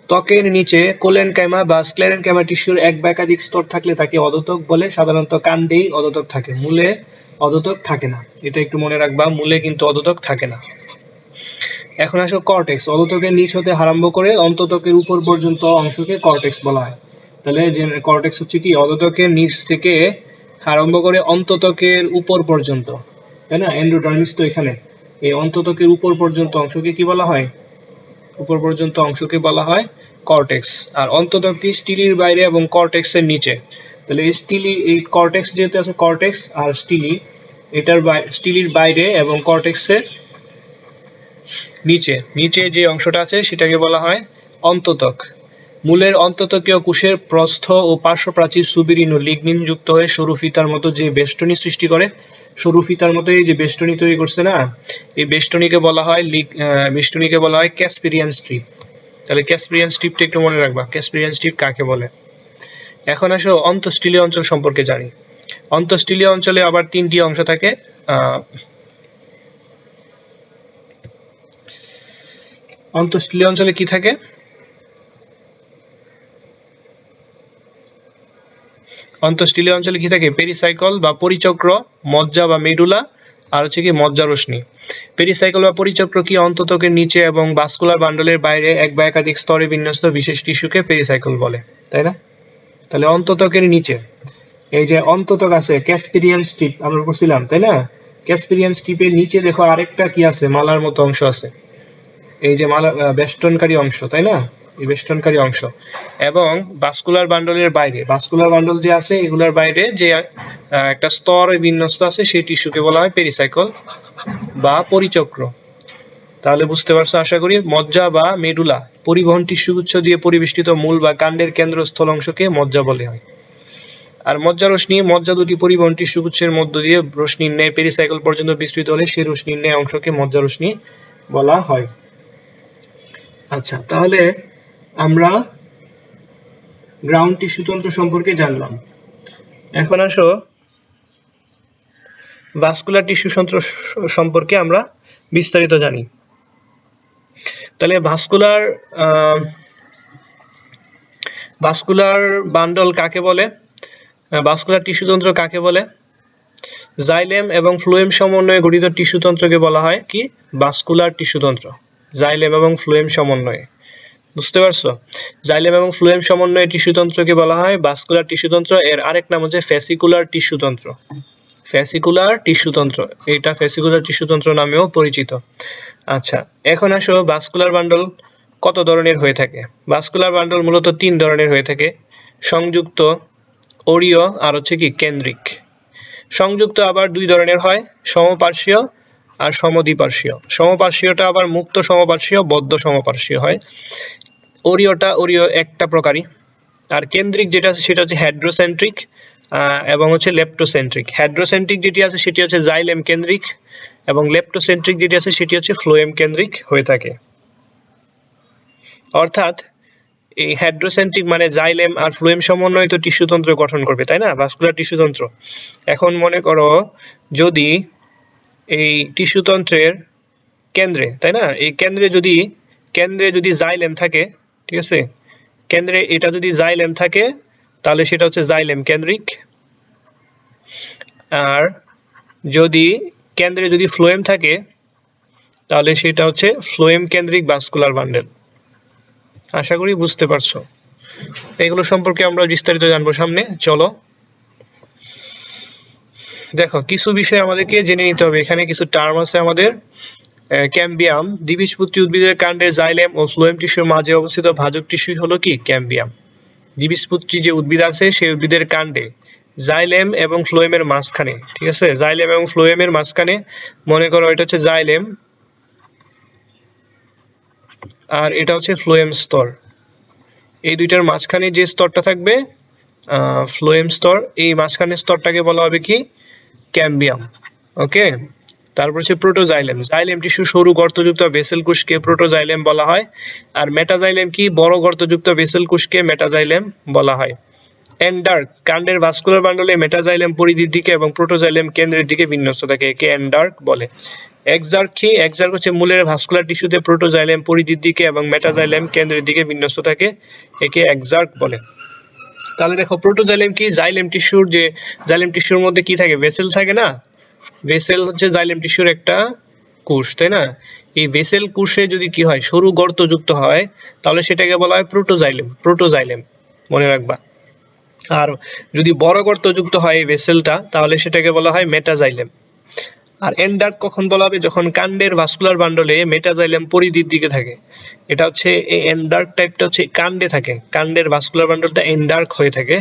ত্বকের নিচে কোলেনকাইমা বা স্ক্লেরেনকাইমা টিস্যুর এক বা একাধিক স্তর থাকলে তাকে অধোতক বলে। সাধারণত কাণ্ডেই অধোতক থাকে, মূলে অধোতক থাকে না, এটা একটু মনে রাখবা, মূলে কিন্তু অধোতক থাকে না। এখন আসো কর্টেক্স। অধোতকের নিচ হতে আরম্ভ করে অন্ততকের উপর পর্যন্ত অংশকে কর্টেক্স বলা হয়। তাহলে যে কর্টেক্স হচ্ছে কি, অধোতকের নিচ থেকে আরম্ভ করে অন্ততকের উপর পর্যন্ত, তাই না? এন্ডোডার্মিস তো এখানে, এই অন্ততকের উপর পর্যন্ত অংশকে কি বলা হয়? উপর পর্যন্ত অংশকে বলা হয় কর্টেক্স। আর অন্ততক কি, স্টিলির বাইরে এবং কর্টেক্সের নিচে। তাহলে এই কর্টেক্স যেহেতু আছে, কর্টেক্স আর স্টিলির বাইরে এবং কর্টেক্সের নিচে যে অংশটা আছে সেটাকে বলা হয় অন্ততক। মূলের অন্ততকীয় কোষের প্রস্থ ও পার্শ্বপ্রাচীর সুবিরিন ও লিগনিন যুক্ত হয়ে সরু ফিতার মতো যে বেষ্টনী সৃষ্টি করে, সরু ফিতার মতো এই যে বেষ্টনী তৈরি করছে না, এই বেষ্টনীকে বলা হয় ক্যাসপিরিয়ান স্ট্রিপ। তাহলে ক্যাসপিরিয়ান স্ট্রিপটা একটু মনে রাখবা, ক্যাসপিরিয়ান স্ট্রিপ কাকে বলে। এখন আসো অন্তঃস্থলীয় অঞ্চল সম্পর্কে জানি। অন্তঃস্থলীয় অঞ্চলে আবার 3টি অংশ থাকে। অন্তঃস্থলীয় অঞ্চলে কি থাকে? অন্তঃস্থলীয় অঞ্চলে কি থাকে? পেরিসাইকেল বা পরিচক্র, মজ্জা বা মেডুলা, আর হচ্ছে কি মজ্জা রশ্মি। পেরিসাইকেল বা পরিচক্র কি? অন্তত্বকের নিচে এবং ভাস্কুলার বান্ডলের বাইরে এক বা একাধিক স্তরে বিন্যস্ত বিশেষ টিস্যুকে পেরিসাইকেল বলে, তাই না? তাহলে অন্তত্বকের নিচে এই যে অন্তত্বক আছে, ক্যাসপিরিয়ান স্ট্রিপ আমরা বলছিলাম, তাই না? ক্যাসপিরিয়ান স্ট্রিপের নিচে দেখো আরেকটা কি আছে, মালার মতো অংশ আছে, এই যে মালা বেষ্টনকারী অংশ, তাই না? এই বেষ্টনকারী অংশ। এবং ভাস্কুলার বান্ডলের বাইরে, ভাস্কুলার বান্ডল যে আছে এগুলোর বাইরে যে একটা স্তর বিন্যস্ত আছে সেই টিস্যুকে বলা হয় পেরিসাইকেল বা পরিচক্র। তাহলে বুঝতে পারছো আশা করি। মজ্জা বা মেডুলা পরিবহন টিস্যুগুচ্ছ দিয়ে পরিবেষ্টিত মূল বা কাণ্ডের কেন্দ্রস্থল অংশকে মজ্জা বলে হয়। আর মজ্জা রশ্মি, মজ্জা দুটি পরিবহন টিস্যুগুচ্ছের মধ্য দিয়ে রশ্মির ন্যায় পেরিসাইকেল পর্যন্ত বিস্তৃত হলে সেই রশ্মির ন্যায় অংশকে মজ্জা রশ্মি বলা হয়। আচ্ছা, তাহলে আমরা গ্রাউন্ড টিস্যুতন্ত্র সম্পর্কে জানলাম। এখন আসো ভাস্কুলার টিস্যু তন্ত্র সম্পর্কে আমরা বিস্তারিত জানি। তাহলে ভাস্কুলার বান্ডল কাকে বলে? ভাস্কুলার টিস্যুতন্ত্র কাকে বলে? জাইলেম এবং ফ্লোয়েম সমন্বয়ে গঠিত টিস্যুতন্ত্রকে বলা হয় কি? ভাস্কুলার টিস্যুতন্ত্র। জাইলেম এবং ফ্লোয়েম সমন্বয়ে, বুঝতে পারছো? জাইলেম এবং ফ্লোয়েম সমন্বয়ে টিস্যুতন্ত্রকে বলা হয় ভাস্কুলার টিস্যুতন্ত্র। এর আরেক নাম হচ্ছে ফ্যাসিকুলার টিস্যুতন্ত্র। ফ্যাসিকুলার টিস্যুতন্ত্র, এটা ফ্যাসিকুলার টিস্যুতন্ত্র নামেও পরিচিত। আচ্ছা, এখন আসো ভাস্কুলার বান্ডল কত ধরনের হয়ে থাকে? ভাস্কুলার বান্ডল মূলত 3 ধরনের হয়ে থাকে: সংযুক্ত, অরীয় আর হচ্ছে কি কেন্দ্রিক। সংযুক্ত আবার 2 ধরনের হয়, সমপার্শ্বীয় আর সমদ্বিপার্শ্বীয়। সমপার্শ্বীয়টা আবার মুক্ত সমপার্শ্বীয়, বদ্ধ সমপার্শ্বীয় হয়। অরীয় একটা প্রকারই। আর কেন্দ্রিক যেটা আছে সেটা হচ্ছে হেড্রোসেন্ট্রিক এবং হচ্ছে লেপ্টোসেন্ট্রিক। হেড্রোসেন্ট্রিক যেটি আছে সেটি হচ্ছে জাইলেম কেন্দ্রিক এবং লেপ্টোসেন্ট্রিক যেটি আছে সেটি হচ্ছে ফ্লোয়েম কেন্দ্রিক হয়ে থাকে। অর্থাৎ এই হেড্রোসেন্ট্রিক মানে জাইলেম আর ফ্লোয়েম সমন্বয়ে তো টিস্যুতন্ত্র গঠন করবে, তাই না? ভাস্কুলার টিস্যুতন্ত্র। এখন মনে করো যদি এই টিস্যুতন্ত্রের কেন্দ্রে, তাই না, এই কেন্দ্রে যদি জাইলেম থাকে, ঠিক আছে, কেন্দ্রে এটা যদি জাইলেম থাকে তাহলে সেটা হচ্ছে জাইলেম কেন্দ্রিক। আর যদি কেন্দ্রে যদি ফ্লোয়েম থাকে তাহলে সেটা হচ্ছে ফ্লোয়েম কেন্দ্রিক ভাস্কুলার বান্ডেল। আশা করি বুঝতে পারছো। এগুলো সম্পর্কে আমরা বিস্তারিত জানবো সামনে। চলো দেখো, কিছু বিষয় আমাদেরকে জেনে নিতে হবে। এখানে কিছু টার্ম আছে আমাদের। ক্যাম্বিয়াম, দ্বিবীজপত্রী উদ্ভিদের কাণ্ডের জাইলেম ও ফ্লোয়েম টিস্যুর মাঝে অবস্থিত ভাজক টিস্যু হলো কি? ক্যাম্বিয়াম। দ্বিবীজপত্রী যে উদ্ভিদ আছে সেই উদ্ভিদের কাণ্ডে জাইলেম এবং ফ্লোয়েমের মাঝখানে, ঠিক আছে, জাইলেম এবং ফ্লোয়েমের মাঝখানে মনে করো এটা হচ্ছে জাইলেম আর এটা হচ্ছে ফ্লোয়েম স্তর। এই দুইটার মাঝখানে যে স্তরটা থাকবে ফ্লোয়েম স্তর, এই মাঝখানের স্তরটাকে বলা হবে কি? ক্যাম্বিয়াম। ওকে, তারপর হচ্ছে প্রোটোজাইলেম। জাইলেম টিস্যু সরু গর্তযুক্ত ভেসেল কোষকে প্রোটোজাইলেম বলা হয়। আর মেটাজাইলেম কি? বড় গর্তযুক্ত ভেসেল কোষকে মেটাজাইলেম বলা হয়। এন্ডার্ক, কাণ্ডের ভাস্কুলার বান্ডলে মেটাজাইলেম পরিধির দিকে এবং প্রোটোজাইলেম কেন্দ্রের দিকে বিন্যস্ত থাকে, একে এন্ডার্ক বলে। এক্সার্ক কি? এক্সার্ক হচ্ছে মূলের ভাস্কুলার টিস্যুতে প্রোটোজাইলেম পরিধির দিকে এবং মেটাজাইলেম কেন্দ্রের দিকে বিন্যস্ত থাকে, একে এক্সার্ক বলে। তাহলে দেখো প্রোটোজাইলেম কি? জাইলেম টিস্যুর মধ্যে কি থাকে? ভেসেল থাকে না? ভেসেল হচ্ছে জাইলেম টিস্যুর একটা কোষ, তাই না? এই ভেসেল কোষে যদি কি হয়? সরু গর্তযুক্ত হয় তাহলে সেটাকে বলা হয় প্রোটোজাইলেম, মনে রাখবা। আর যদি বড় গর্তযুক্ত হয় এই ভেসেলটা তাহলে সেটাকে বলা হয় মেটাজাইলেম। আর এন্ডার্ক কখন বলা হবে? যখন কাণ্ডের ভাস্কুলার বান্ডলে মেটাজাইলেম পরিধির দিকে থাকে। এটা হচ্ছে এই এন্ডার্ক টাইপটা হচ্ছে কাণ্ডে থাকে, কাণ্ডের ভাস্কুলার বান্ডলটা এন্ডার্ক হয়ে থাকে,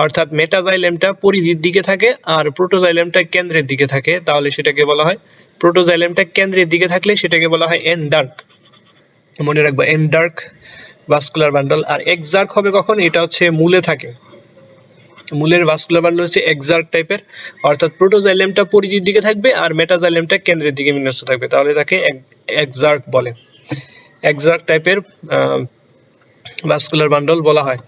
অর্থাৎ মেটাজাইলেমটা পরিধির দিকে থাকে আর প্রোটোজাইলেমটা কেন্দ্রের দিকে থাকে, তাহলে সেটাকে বলা হয় প্রোটোজাইলেমটা কেন্দ্রের দিকে থাকলে সেটাকে বলা হয় এন্ডার্ক, মনে রাখবা, এন্ডার্ক ভাস্কুলার বান্ডল। আর এক্সার্ক হবে কখন? এটা হচ্ছে মূলে থাকে, মূলের ভাস্কুলার বান্ডল হচ্ছে এক্সার্ক টাইপের, অর্থাৎ প্রোটোজাইলেমটা পরিধির দিকে থাকবে আর মেটাজাইলেমটা কেন্দ্রের দিকে বিন্যস্ত থাকবে, তাহলে তাকে এক্সার্ক বলে। এক্সার্ক টাইপের ভাস্কুলার বান্ডল বলা হয়।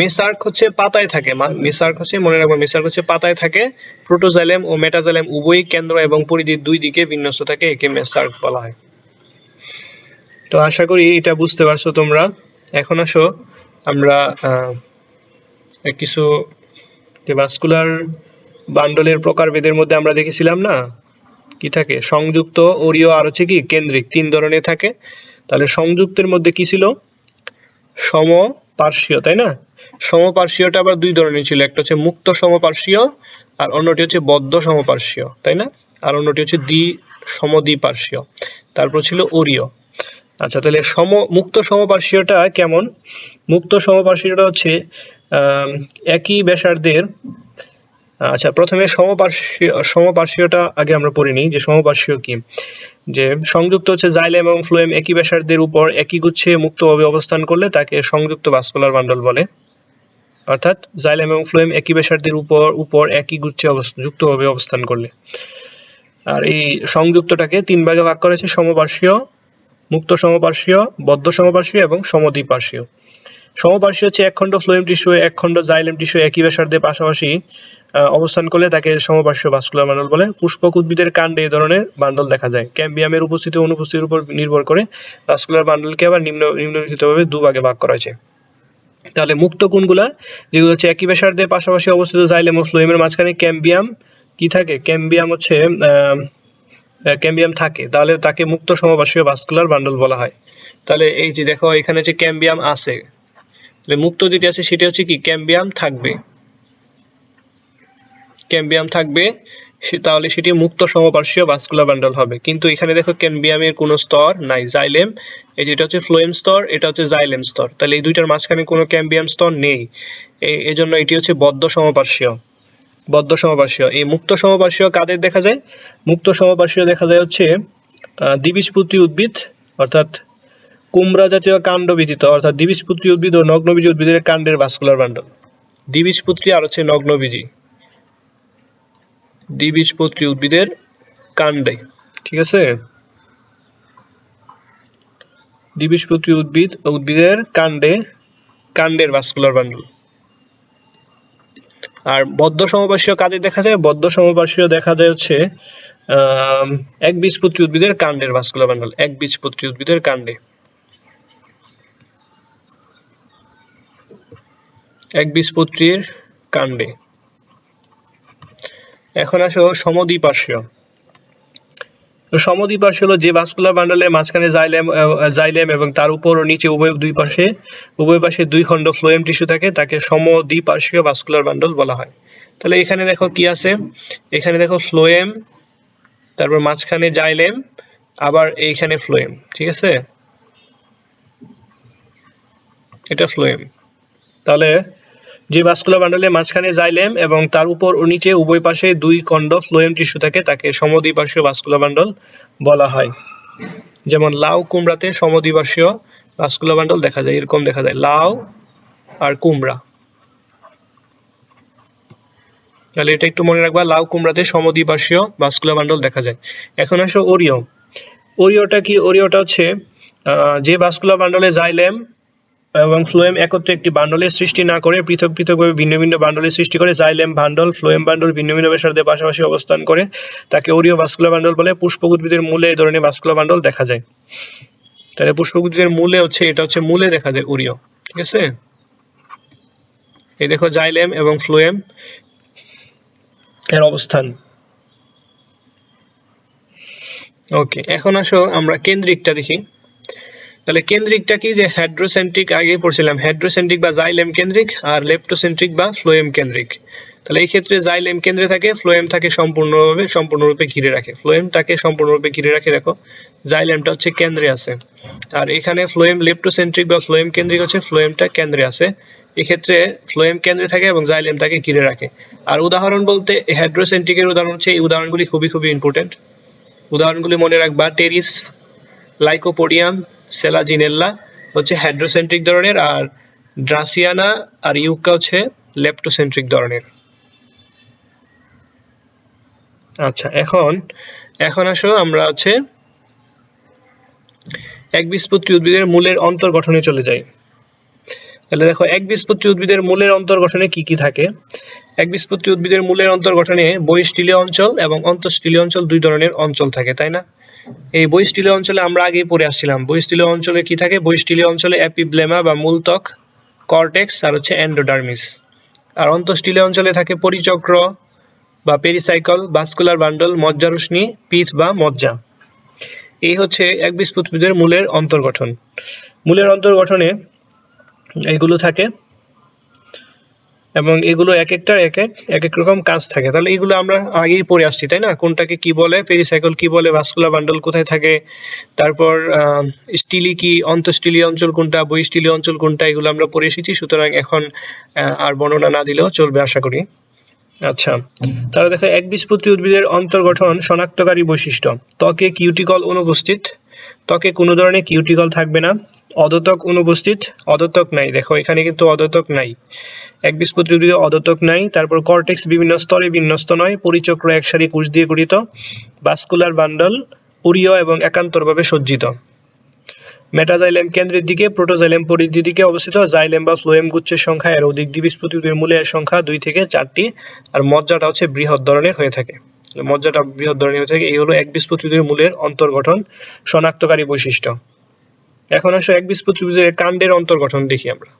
মেসার্ক হচ্ছে পাতায় থাকে, মেসার্ক হচ্ছে, মনে রাখবে, মেসার্ক হচ্ছে পাতায় থাকে। প্রোটোজাইলেম ও মেটাজাইলেম উভয়ই কেন্দ্র এবং পরিধির দুই দিকে বিন্যস্ত থাকে, একে মেসার্ক বলা হয়। তো আশা করি এটা বুঝতে পারছো তোমরা। এখন আসো আমরা কিছু যে ভাস্কুলার বান্ডলের প্রকারভেদের মধ্যে আমরা দেখেছিলাম না কি থাকে, সংযুক্ত, অরীয় আর হচ্ছে কি কেন্দ্রিক, 3 ধরনের থাকে। তাহলে সংযুক্তের মধ্যে কি ছিল, সমপার্শ্বীয়, তাই না? সমপার্শ্বীয়টা আবার 2 ধরনের ছিল, একটা হচ্ছে মুক্ত সমপার্শ্বীয় আর অন্যটি হচ্ছে বদ্ধ সমপার্শ্বীয়, তাই না? আর অন্যটি হচ্ছে সমদ্বিপার্শ্বীয়। তারপর ছিল অরীয়। আচ্ছা, তাহলে মুক্ত সমপার্শ্বীয়টা কেমন? মুক্ত সমপার্শ্বীয়টা হচ্ছে একই ব্যাসার্ধের, আচ্ছা প্রথমে সমপার্শ্বীয়টা আগে আমরা পড়ে নিই যে সমপার্শ্বীয় কি। যে সংযুক্ত হচ্ছে জাইলেম এবং ফ্লোয়েম একই ব্যাসার্ধের উপর একই গুচ্ছে মুক্তভাবে অবস্থান করলে তাকে সংযুক্ত ভাস্কুলার বান্ডল বলে। অর্থাৎ জাইলেম এবং ফ্লোয়েম একই ব্যাসার্ধের উপর একই গুচ্ছে যুক্তভাবে অবস্থান করলে। আর এই সংযুক্তটাকে 3 ভাগে ভাগ করা হয়েছে: সমপার্শ্বীয়, মুক্ত সমপার্শ্বীয়, বদ্ধ সমপার্শ্বীয় এবং সমদ্বিপার্শ্বীয়। সমপার্শ্বীয় হচ্ছে একখণ্ড ফ্লোয়েম টিস্যু একখণ্ড জাইলেম টিস্যু একই ব্যাসার্ধে পাশাপাশি অবস্থান করলে তাকে সমপার্শ্বীয় ভাস্কুলার বান্ডল বলে। পুষ্পক উদ্ভিদের কাণ্ডে এই ধরনের বান্ডল দেখা যায়। ক্যাম্বিয়ামের উপস্থিতি ও অনুপস্থিতির উপর নির্ভর করে ভাস্কুলার বান্ডলকে আবার নিম্নলিখিতভাবে 2 ভাগে ভাগ করা হয়েছে। তাহলে মুক্ত কোনগুলা? যেগুলো হচ্ছে একই ব্যাসার্ধে পাশাপাশি অবস্থিত জাইলেম ও ফ্লোয়েমের মাঝখানে ক্যাম্বিয়াম কি থাকে, ক্যাম্বিয়াম হচ্ছে ক্যাম্বিয়াম থাকে, তাহলে তাকে মুক্ত সমপার্শ্বীয় ভাস্কুলার বান্ডল বলা হয়। তাহলে এই যে দেখো এখানে যে ক্যাম্বিয়াম আছে, তাহলে মুক্ত যেটি আছে সেটা হচ্ছে কি ক্যাম্বিয়াম থাকবে, ক্যাম্বিয়াম থাকবে, তাহলে সেটি মুক্ত সমপার্শ্বীয় ভাস্কুলার বান্ডল হবে। কিন্তু এখানে দেখো ক্যাম্বিয়ামের কোনো স্তর নাই, জাইলেম, এই যেটা হচ্ছে ফ্লোয়েম স্তর, এটা হচ্ছে জাইলেম স্তর, তাহলে এই দুইটার মাঝখানে কোনো ক্যাম্বিয়াম স্তর নেই, এই জন্য এটি হচ্ছে বদ্ধ সমপার্শ্বীয়। বদ্ধ সমপার্শ্বীয়। এই মুক্ত সমপার্শ্বীয় কাদের দেখা যায়? মুক্ত সমপার্শ্বীয় দেখা যায় হচ্ছে দ্বিবীজপত্রী উদ্ভিদ, অর্থাৎ কুমড়া জাতীয় কাণ্ড ব্যতীত, অর্থাৎ দ্বিবীজপত্রী উদ্ভিদ ও নগ্নবীজী উদ্ভিদের কাণ্ডের ভাস্কুলার বান্ডল। দ্বিবীজপত্রী আর হচ্ছে নগ্নবীজী, দ্বিবীজপত্রী উদ্ভিদের কাণ্ডে, ঠিক আছে? দ্বিবীজপত্রী উদ্ভিদের কাণ্ডের ভাস্কুলার বান্ডল। আর বদ্ধ সমপার্শ্বীয় কাদের দেখা যায়? বদ্ধ সমপার্শ্বীয় দেখা যায় হচ্ছে একবীজপত্রী উদ্ভিদের কাণ্ডের ভাস্কুলার বান্ডল, একবীজপত্রী উদ্ভিদের কাণ্ডে, একবীজপত্রীর কাণ্ডে। এখন আসো সমদ্বিপার্শ্বীয়। সমদ্বিপার্শ্বীয় হলো যে ভাস্কুলার বান্ডলের মাঝখানে জাইলেম এবং তার উপর ও নিচে উভয় পাশে 2 খণ্ড ফ্লোয়েম টিস্যু থাকে, তাকে সমদ্বিপার্শ্বীয় ভাস্কুলার বান্ডল বলা হয়। তাহলে এখানে দেখো কি আছে, এখানে দেখো ফ্লোয়েম, তারপর মাঝখানে জাইলেম, আবার এইখানে ফ্লোয়েম, ঠিক আছে? এটা ফ্লোয়েম। তাহলে যে ভাস্কুলার বান্ডলের মাঝখানে জাইলেম এবং তার উপর ও নিচে উভয় পাশে 2 খণ্ড ফ্লোয়েম টিস্যু থাকে, তাকে সমদ্বিপার্শ্বীয় ভাস্কুলার বান্ডল বলা হয়। যেমন লাউ কুমড়াতে সমদ্বিপার্শ্বীয় ভাস্কুলার বান্ডল দেখা যায়, এরকম দেখা যায় লাউ আর কুমড়া। তাহলে এটা একটু মনে রাখবা, লাউ কুমড়াতে সমদ্বিপার্শ্বীয় ভাস্কুলার বান্ডল দেখা যায়। এখন আসো অরীয়। অরীয়টা কি? অরীয়টা হচ্ছে যে ভাস্কুলার বান্ডলে জাইলেম এবং ফ্লোয়েম একত্রে একটি বান্ডলের সৃষ্টি না করে পৃথক পৃথকভাবে ভিন্ন ভিন্ন বান্ডলের সৃষ্টি করে, জাইলেম বান্ডল ফ্লোয়েম বান্ডল ভিন্ন ভিন্ন ব্যাসার্ধে পাশাপাশি অবস্থান করে, তাকে অরীয় ভাস্কুলার বান্ডল বলে। পুষ্পক উদ্ভিদের মূলে এই ধরনের ভাস্কুলার বান্ডল দেখা যায়। তাহলে পুষ্পক উদ্ভিদের মূলে হচ্ছে, এটা হচ্ছে মূলে দেখা যায় অরীয়, ঠিক আছে? এই দেখো জাইলেম এবং ফ্লোয়েম এর অবস্থান। ওকে, এখন আসো আমরা কেন্দ্রিকটা দেখি। তাহলে কেন্দ্রিকটা কি? যে হেড্রোসেন্ট্রিক আগে পড়ছিলাম, হেড্রোসেন্ট্রিক বা জাইলেম কেন্দ্রিক, আর লেপ্টোসেন্ট্রিক বা ফ্লোয়েম কেন্দ্রিক। তাহলে এই ক্ষেত্রে জাইলেম কেন্দ্রে থাকে, ফ্লোয়েম থাকে সম্পূর্ণরূপে ঘিরে রাখে, ফ্লোয়েমটাকে সম্পূর্ণরূপে ঘিরে রাখে, দেখো জাইলেমটা হচ্ছে কেন্দ্রে আছে। আর এখানে ফ্লোয়েম লেপ্টোসেন্ট্রিক বা ফ্লোয়েম কেন্দ্রিক হচ্ছে ফ্লোয়েমটা কেন্দ্রে আছে, এক্ষেত্রে ফ্লোয়েম কেন্দ্রে থাকে এবং জাইলেম তাকে ঘিরে রাখে। আর উদাহরণ বলতে হেড্রোসেন্ট্রিকের উদাহরণ হচ্ছে, এই উদাহরণগুলি খুবই ইম্পর্টেন্ট, উদাহরণগুলি মনে রাখবা। টেরিস, লাইকোপোডিয়াম, সেলাজিনেল্লা হচ্ছে হেড্রোসেন্ট্রিক ধরনের, আর ড্রাসিয়ানা আর ইউকা হচ্ছে লেপ্টোসেন্ট্রিক ধরনের। আচ্ছা, এখন আসো আমরা হচ্ছে একবীজপত্রী উদ্ভিদের মূলের অন্তর্গঠনে চলে যাই। তাহলে দেখো একবীজপত্রী উদ্ভিদের মূলের অন্তর্গঠনে কি কি থাকে। একবীজপত্রী উদ্ভিদের মূলের অন্তর্গঠনে বহিঃস্থলীয় অঞ্চল এবং অন্তঃস্থলীয় অঞ্চল 2 ধরনের অঞ্চল থাকে, তাই না? এই বহিঃস্থলীয় অঞ্চলে আমরা আগেই পড়ে আসছিলাম, বহিঃস্থলীয় অঞ্চলে কি থাকে? বহিঃস্থলীয় অঞ্চলে এপিব্লেমা বা মূলত্বক, কর্টেক্স আর হচ্ছে এন্ডোডার্মিস। আর অন্তঃস্থলীয় অঞ্চলে থাকে পরিচক্র বা পেরিসাইকেল, ভাস্কুলার বান্ডল, মজ্জারশ্মি, পিচ বা মজ্জা। এই হচ্ছে একবীজপত্রী উদ্ভিদের মূলের অন্তর্গঠন। মূলের অন্তর্গঠনে এগুলো থাকে এবং এগুলো এক এক রকম কাজ থাকে। তাহলে এগুলো আমরা আগেই পড়ে আসছি, তাই না? কোনটাকে কি বলে, পেরিসাইকেল কি বলে, ভাস্কুলার বান্ডল কোথায় থাকে, তারপর স্টিলি কি, অন্তঃস্থলীয় অঞ্চল কোনটা, বহিঃস্থলীয় অঞ্চল কোনটা, এগুলো আমরা পড়ে এসেছি। সুতরাং এখন আর বর্ণনা না দিলেও চলবে আশা করি। আচ্ছা, তাহলে দেখো একবীজপত্রী উদ্ভিদের অন্তর্গঠন শনাক্তকারী বৈশিষ্ট্য। ত্বকে কিউটিকল অনুপস্থিত, ত্বকে কোনো ধরনের কিউটিকল থাকবে না। অধোত্বক অনুপস্থিত, অধোত্বক নাই, দেখো এখানে কিন্তু অধোত্বক নাই, একবীজপত্রী উদ্ভিদে অধোত্বক নাই। তারপর কর্টেক্স বিভিন্ন স্তরে বিন্যস্ত নয়, পরিচক্র একসারি কোষ দিয়ে গঠিত, ভাস্কুলার বান্ডল উরীয় এবং একান্তরভাবে সজ্জিত। মেটাজাইলেম কেন্দ্রের দিকে, প্রোটোজাইলেম পরিধির দিকে অবস্থিত। জাইলেম বা ফ্লোয়েম গুচ্ছের সংখ্যা এর অধিক। দ্বিবীজপত্রী উদ্ভিদের মূলের সংখ্যা 2 থেকে 4টি, আর মজ্জাটা হচ্ছে বৃহৎ ধরনের হয়ে থাকে। মজ্জাটা বৃহৎ ধরনের হয়ে থাকে। এই হলো একবীজপত্রী উদ্ভিদের মূলের অন্তর্গঠন শনাক্তকারী বৈশিষ্ট্য। এখন আসো একবীজপত্রী উদ্ভিদের কাণ্ডের অন্তর্গঠন দেখি আমরা।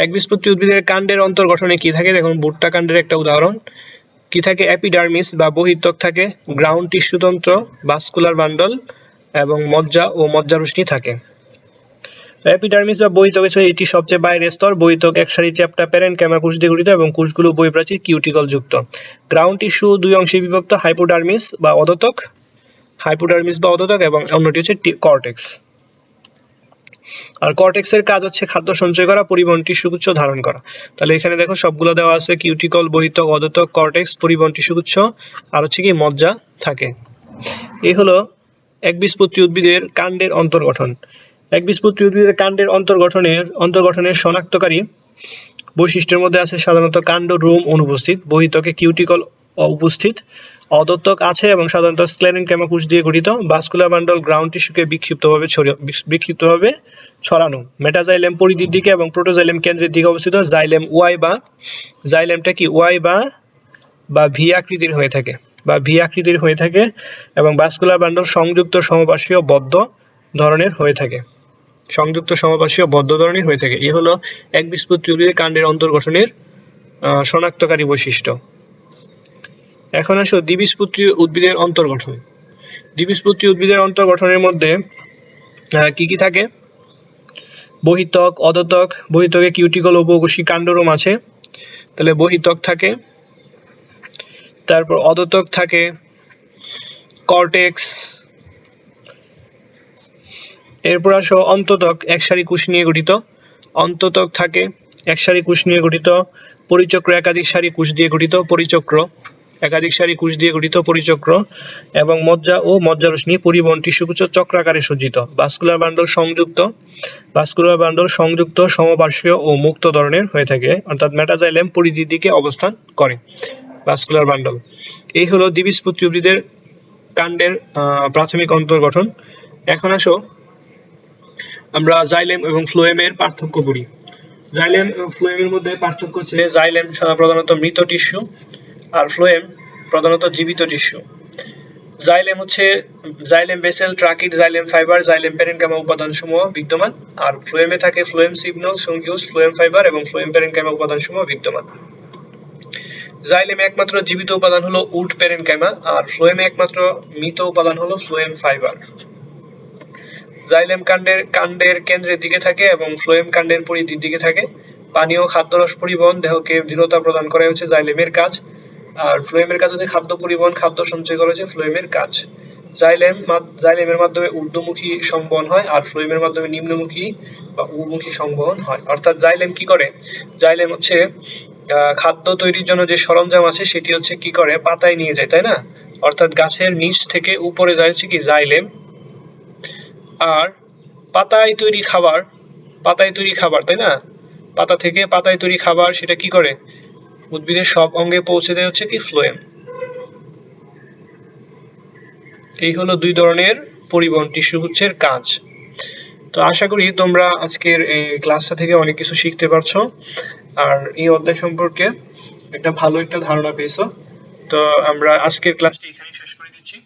একবীজপত্রী উদ্ভিদের কাণ্ডের অন্তর্গঠনে কি থাকে, দেখুন ভুট্টা কাণ্ডের একটা উদাহরণ। কি থাকে, এপিডার্মিস বা বহিত্বক থাকে, গ্রাউন্ড টিস্যুতন্ত্র, ভাস্কুলার বান্ডল এবং মজ্জা ও মজ্জারশ্মি থাকে। এপিডার্মিস বা বহিত্বক এটি সবচেয়ে বাইরের স্তর। বহিত্বক একসারি চ্যাপ্টা প্যারেনকাইমা কোষ দিয়ে গঠিত এবং কোষগুলো বহিঃপ্রাচীর কিউটিকল যুক্ত। গ্রাউন্ড টিস্যু 2 অংশে বিভক্ত, হাইপোডার্মিস বা অধোত্বক, এবং অন্যটি হচ্ছে কর্টেক্স। আর কর্টেক্সের কাজ হচ্ছে খাদ্য সঞ্চয় করা, পরিবহন, টিস্যুগুচ্ছ ধারণ করা। তাহলে এখানে দেখো সবগুলো দেওয়া আছে, কিউটিকল, বহিত্বক, অধোত্বক, কর্টেক্স, পরিবহন, টিস্যুগুচ্ছ, আর হচ্ছে কি মজ্জা থাকে। এই হলো একবীজপত্রী উদ্ভিদের কাণ্ডের অন্তর্গঠন। একবীজপত্রী উদ্ভিদের কাণ্ডের অন্তর্গঠনের শনাক্তকারী বৈশিষ্ট্যের মধ্যে আছে সাধারণত কাণ্ড রোম অনুপস্থিত, বহিত্বকে কিউটিকল উপস্থিত, অধোত্বক আছে এবং সাধারণত স্ক্লেরেনকাইমা কোষ দিয়ে গঠিত, ভাস্কুলার বান্ডল গ্রাউন্ড টিস্যুকে বিক্ষিপ্তভাবে ছড়ানো। মেটাজাইলেম পরিধির দিকে এবং প্রোটোজাইলেম কেন্দ্রের দিকে অবস্থিত। জাইলেমটা কি ওয়াই বা ভি আকৃতির হয়ে থাকে এবং ভাস্কুলার বান্ডল সংযুক্ত সমপার্শ্বীয় বদ্ধ ধরনের হয়ে থাকে। এই হলো একবীজপত্রী উদ্ভিদের কাণ্ডের অন্তর্গঠনের শনাক্তকারী বৈশিষ্ট্য। এখন আসো দ্বিবীজপত্রী উদ্ভিদের অন্তর্গঠন। দ্বিবীজপত্রী উদ্ভিদের অন্তর্গঠনের মধ্যে কি কি থাকে, বহিত্বক, অধোত্বক। বহিত্বকে কিউটিকল ও বহুকোষী কাণ্ডরোম আছে, তাহলে বহিত্বক থাকে। তারপর অধোত্বক থাকে, কর্টেক্স। এরপর আসো অন্তত্বক, একসারি কোষ নিয়ে গঠিত, অন্তত্বক থাকে, একসারি কোষ নিয়ে গঠিত। পরিচক্র একাধিক সারি কোষ দিয়ে গঠিত, পরিচক্র এবং মজ্জা ও মজ্জারশ্মি, পরিবহন, টিস্যুগুচ্ছ চক্রাকারে সজ্জিত। ভাস্কুলার বান্ডল সংযুক্ত সমপার্শ্বীয় ও মুক্ত ধরনের হয়ে থাকে, অর্থাৎ মেটাজাইলেম পরিধির দিকে অবস্থান করে ভাস্কুলার বান্ডল। এই হলো দ্বিবীজপত্রী উদ্ভিদের কাণ্ডের প্রাথমিক অন্তর্গঠন। এখন আসো আমরা জাইলেম এবং ফ্লোয়েমের পার্থক্য করি। জাইলেম এবং ফ্লোয়েমের মধ্যে পার্থক্য হচ্ছে জাইলেম প্রধানত মৃত টিস্যু আর ফ্লোয়েম প্রধানত জীবিত tissue. Xylem vessel, tracheid, xylem fibre, xylem parenchyma উপাদানসমূহ বিদ্যমান, আর ফ্লোয়েমে থাকে ফ্লোয়েম সিগন্যাল, সংগিউস, ফ্লোয়েম ফাইবার এবং ফ্লোয়েম প্যারেনকাইমা উপাদানসমূহ বিদ্যমান। জাইলেমে একমাত্র জীবিত উপাদান হলো উড প্যারেনকাইমা, আর ফ্লোয়েমে একমাত্র মৃত উপাদান হলো ফ্লোয়েম ফাইবার। জাইলেম কাণ্ডের কেন্দ্রের দিকে থাকে এবং ফ্লোয়েম কাণ্ডের পরিধির দিকে থাকে। পানীয় খাদ্যরস পরিবহন, দেহকে দৃঢ়তা প্রদান করা হচ্ছে জাইলেমের কাজ, আর ফ্লোয়েমের কাজ হচ্ছে খাদ্য পরিবহন, খাদ্য সঞ্চয় করা হচ্ছে ফ্লোয়েমের কাজ। জাইলেমের মাধ্যমে ঊর্ধ্বমুখী সংবহন হয়, আর ফ্লোয়েমের মাধ্যমে নিম্নমুখী বা উর্মুখী সংবহন হয়। অর্থাৎ জাইলেম কি করে, জাইলেম হচ্ছে খাদ্য তৈরির জন্য যে সরঞ্জাম আছে সেটি হচ্ছে কি করে, পাতায় নিয়ে যায়, তাই না? অর্থাৎ গাছের নিচ থেকে উপরে যায় হচ্ছে কি জাইলেম, আর পাতায় তৈরি খাবার, তাই না? পাতা থেকে পাতায় তৈরি খাবার সেটা কি করে, উদ্ভিদের সব অঙ্গে পৌঁছে দেয় হচ্ছে কি ফ্লোয়েম। এই হলো 2 ধরনের পরিবহন টিস্যুগুচ্ছের কাজ। তো আশা করি তোমরা আজকের এই ক্লাসটা থেকে অনেক কিছু শিখতে পারছো আর এই অধ্যায় সম্পর্কে একটা ভালো ধারণা পেয়েছো। তো আমরা আজকের ক্লাসটি এখানেই শেষ করে দিচ্ছি।